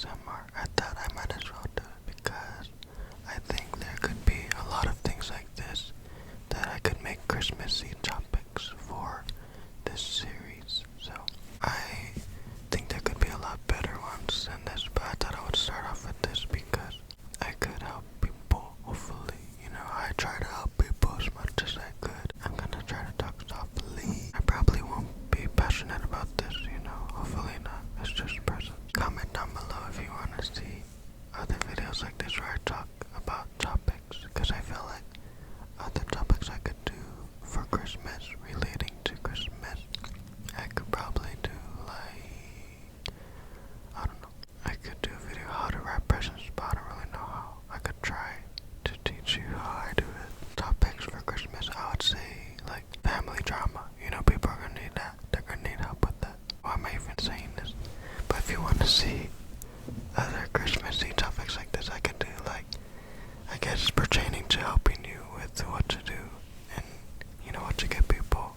ASMR, I thought I might as well do it because I think there could be a lot of things like this that I could make Christmassy topics for this series. So I think there could be a lot better ones than this, but I thought I would start off with this because I could help people, hopefully. I try to help people as much as I could. I'm gonna try to talk softly. I probably won't be passionate about this, hopefully not. It's just present. Comment down below if you want to see other videos like this where I talk about topics, because I feel like other topics I could do for Christmas, relating to Christmas, I could probably do I don't know, I could do a video how to wrap presents, but I don't really know how. I could try to teach you how I do it. Topics for Christmas, I would say family drama. People are gonna need that. They're gonna need help with that. Why am I even saying this? But if you want to see other Christmassy topics like this, I could do I guess pertaining to helping you with what to do and what to get people,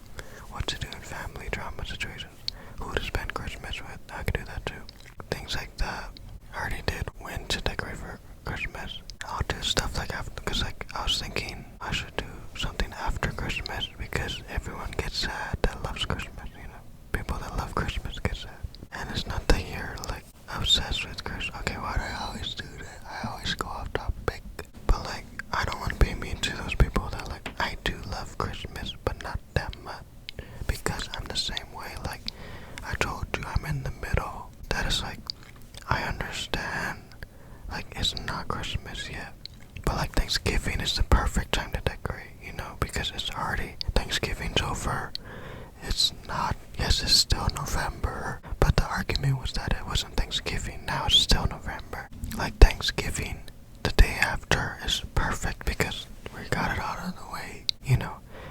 what to do in family drama situations, who to spend Christmas with. I could do that too. Things like that. I already did when to decorate for Christmas. I'll do stuff after, because I was thinking I should do something after Christmas because everyone gets sad that loves Christmas. People that love Christmas get sad. And it's not that you're obsessed with Christmas. Okay, why do I always do that? I always go off topic. But I don't want to be mean to those people that I do love Christmas, but not that much. Because I'm the same way. I told you, I'm in the middle. That is I understand. It's not Christmas yet. But Thanksgiving is the perfect time to decorate, because it's already, Thanksgiving's over. It's not, yes, it's still November, but the argument was that it wasn't Thanksgiving. Now it's still November. Thanksgiving, the day after, is perfect because we got it out of the way,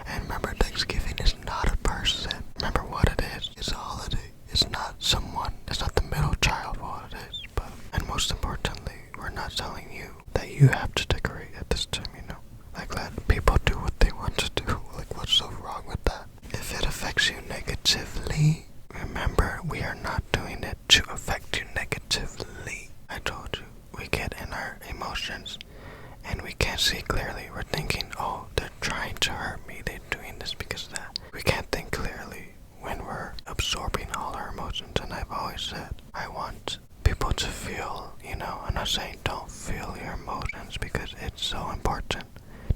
And remember, Thanksgiving is not a person. Remember what it is. It's a holiday. It's not someone. It's not the middle child of what it is. And most importantly, we're not telling you that you have to decorate at this time, let people do what they want to do. What's so wrong with that? If it affects you negatively, remember, we are not doing it to affect you negatively. I told you, we get in our emotions and we can't see clearly. We're thinking, oh, they're trying to hurt me. They're doing this because of that. We can't think clearly when we're absorbing all our emotions. And I've always said, I want people to feel, I'm not saying don't feel your emotions because it's so important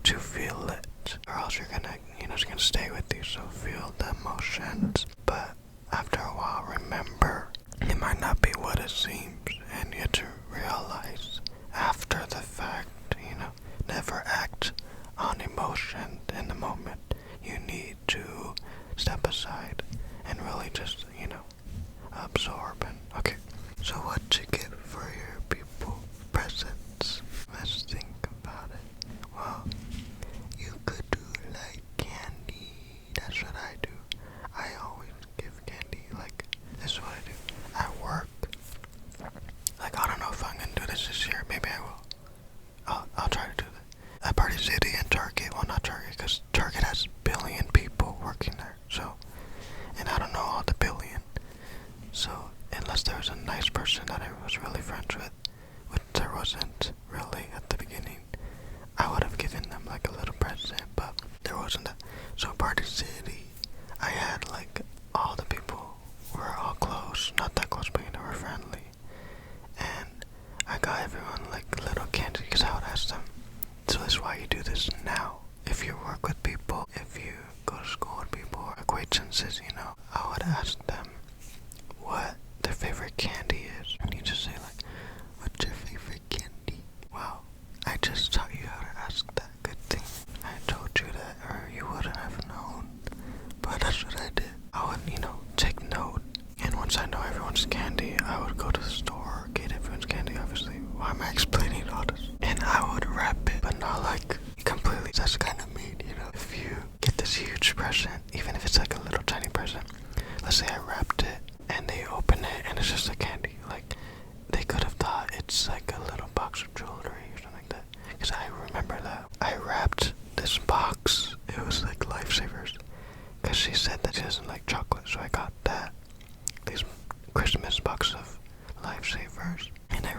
to feel it, or else you're gonna, it's gonna stay with you. So feel the emotions, but after a while, remember, it might not be what it seems, and you have to realize after the fact, never act on emotion in the moment. You need to step aside and really just, absorb. And okay, so what to get for your people presents? Let's think about it. Well, you could do candy. That's what I do. I always give candy. This is what I do. At work. I don't know if I'm gonna do this year. Maybe I will. I'll try to do that. At Party City and Target. Well, not Target, because Target has a billion people working there. So, and I don't know all the billion. So, unless there was a nice person that I was really friends with, which there wasn't really at the beginning, I would have given them a little present, but there wasn't that. So Party City, I had all the people were all close, not that close, but were friendly. And I got everyone little candy because I would ask them. So that's why you do this now. If you work with people, if you go to school with people, or acquaintances, I would ask them what their favorite candy is. And you just say what's your favorite candy? Wow, I just taught you how to ask that. Good thing I told you that, or you wouldn't have known. But that's what I did. I would, take note. And once I know everyone's candy, I would go to the store, get everyone's candy, obviously. Why am I explaining all this? And I would wrap it, but not completely. That's kind of mean, If you get this huge present, even if it's a little tiny present, let's say I wrapped it, and they open it, and it's just a candy. They could have thought it's a little box of jewelry or something like that. Because I remember that. I wrapped this box. It was Lifesavers. Because she said that she doesn't like chocolate, so I got that. These Christmas box of Lifesavers. And I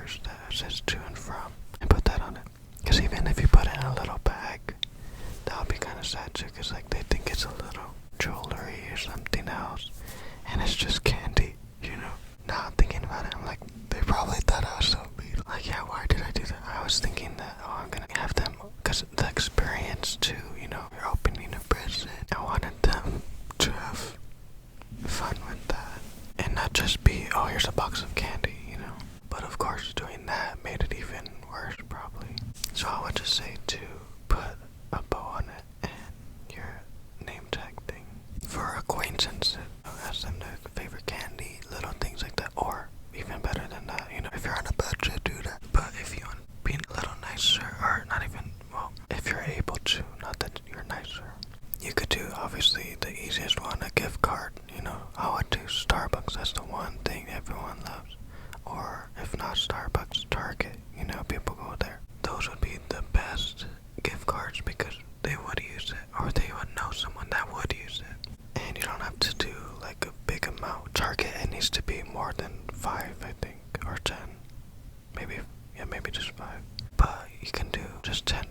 stickers that says to and from and put that on it. Because even if you put it in a little bag, that would be kind of sad too, because like they think it's a little jewelry or something else, and it's just candy, you know. Now I'm thinking about it, I'm like, they probably thought I was so mean. Like, yeah, why did I do that? I was thinking that, oh, I'm gonna have them, because the experience too, you know, you're opening a present. I wanted them to have fun with that, and not just be, oh, here's a box of candy, you know. But of course, doing that made it even worse, probably. So I would just say to put a bow on it and your name tag thing. For acquaintances, ask them their favorite candy, little things like that, or even better than that, you know, if you're on a budget, do that. But if you want to be a little nicer, or not even, well, if you're able to, not that you're nicer, you could do, obviously, the easiest one, a gift card, you know. I would do Starbucks, that's the one thing everyone loves. Or, if not Starbucks, Target, you know, people go there. Those would be the best gift cards because they would use it, or they would know someone that would use it. And you don't have to do like a big amount. Target, it needs to be more than 5, I think, or 10. Maybe, yeah, maybe just 5. But you can do just $10,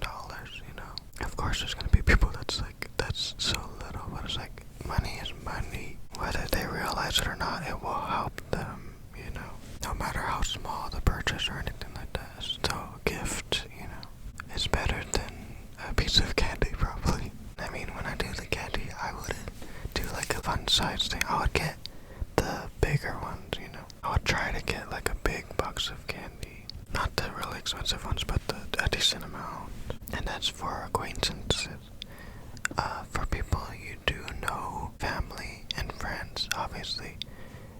you know. Of course, there's gonna be people that's like, that's so little, but it's like, money is money. Whether they realize it or not, it will help them, you know. No matter how small the purchase or anything like that, it's still a gift, you know. It's better than a piece of candy, probably. I mean, when I do the candy, I wouldn't do like a fun size thing. I would get the bigger ones, you know. I would try to get like a big box of candy. Not the really expensive ones, but a decent amount. And that's for acquaintances. For people you do know, family and friends, obviously,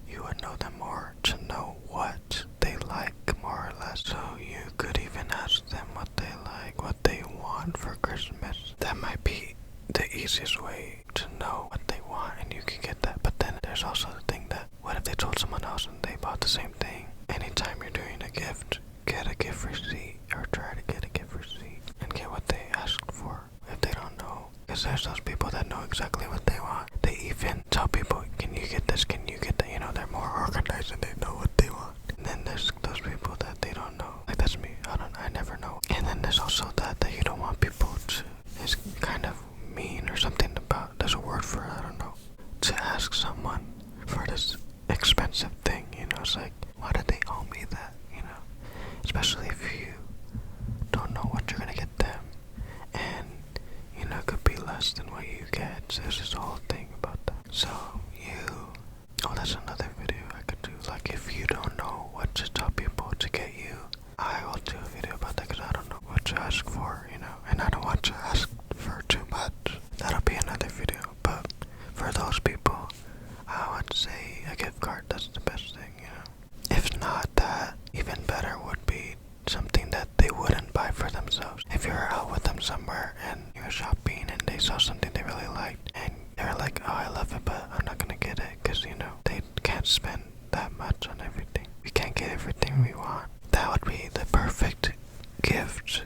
you would know them more to know what they like, more or less. So you could even ask them what they like, what they want for Christmas. That might be the easiest way to know what they want, and you can get that. But then there's also the thing that, what if they told someone else and they bought the same thing? Anytime you're doing a gift, get a gift receipt, or try to get a gift receipt, and get what they asked for if they don't know. Because there's those people that know exactly what they want. They even tell people, can you get this, can you get that? You know, they're more organized and they know what they want. And then there's those people that they don't know. Like, that's me. I never know. And then there's also that you don't want people to, it's kind of mean or something about, there's a word for it, I don't know, to ask someone for this expensive thing, you know. It's like, why did they owe me that, you know? Especially if you don't know what you're gonna get them, and you know, it could be less than what you get. So there's this whole thing about that. So oh, that's another video I could do. Like, if you don't know what to tell people to get you, I will do a video about that, because I don't know what to ask for, you know, and I don't want to ask for too much. That'll be another video. But for those people, I would say a gift card, that's the best thing, you know. If not that, even better would be something that they wouldn't buy for themselves. If you're out with them somewhere and you're shopping and they saw something they really liked and they're like, oh, I love it, but I'm not gonna get it, because, you know, they can't spend that much on everything. We can't get everything we want. That would be the perfect gift.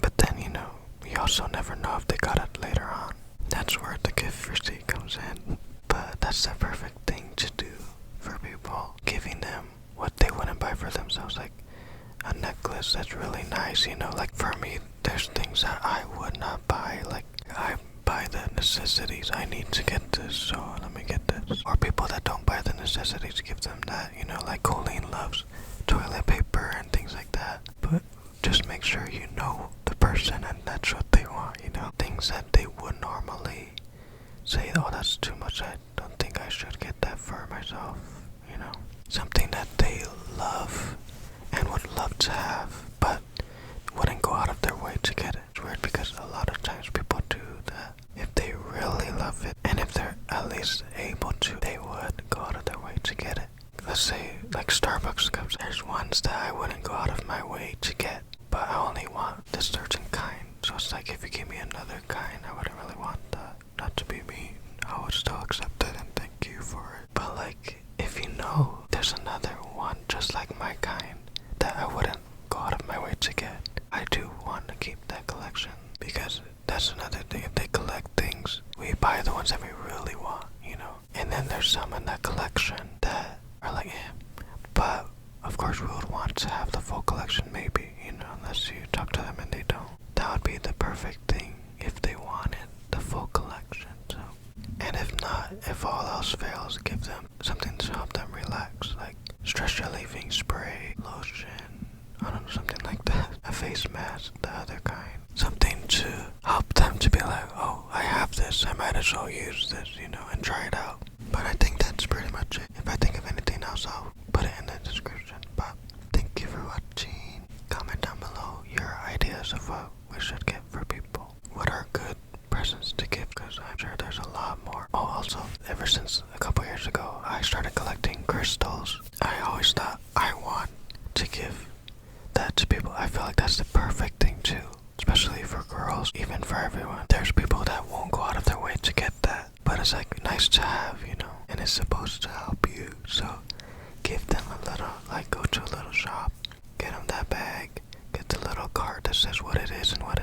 But then, you know, you also never know if they got it later on. That's where the gift receipt comes in. But that's the perfect thing to do for people, giving them what they wouldn't buy for themselves. Like a necklace that's really nice, you know. Like, for me, there's things that I would not buy. Like, I buy the necessities. I need to get this, so let me get this. Or people that don't buy the necessities, give them that, you know. Like Colleen loves toilet paper and things like that. But just make sure you know the person and that's what they want, you know. Things that they would normally say, oh, that's too much, I don't think I should get that for myself, you know. Something that they love and would love to have, but wouldn't go out of their way to get it. It's weird because a lot of times people do that. If they really love it, and if they're at least able to, they would go out of their way to get it. Let's say, like Starbucks cups, there's ones that I wouldn't go out of my way to get, but I only want this certain kind. So it's like, if you give me another kind, I wouldn't really want that. Not to be mean, I would still accept it and thank you for it. But like, if you know there's another one just like my kind that I wouldn't go out of my way to get, I do want to keep that collection, because that's another thing. If they collect things, we buy the ones that we really want, you know. And then there's some in that collection that are like, but of course we would want to have the full collection, maybe, unless you talk to them and they don't. That would be the perfect thing if they wanted the full collection. So, and if not, if all else fails, give them something to help them relax, like stress relieving spray, lotion, I don't know, something like that. A face mask, the other kind. Something to help them to be like, oh, I have this, I might as well use this, and try it out. But I think that's pretty much it. If I think of anything else, I'll put it in the description. But thank you for watching. Comment down below your ideas of what we should get for people. What are good presents to give? Because I'm sure there's a lot more. Oh, also, ever since a couple years ago, I started collecting crystals. I always thought I want to give that to people. I feel like that's the perfect thing too. Especially for girls, even for everyone. There's people that won't go out of their way to get that. But it's like nice to have, and it's supposed to help you. So give them a little, like go to a little shop, get them that bag, get the little card that says what it is and what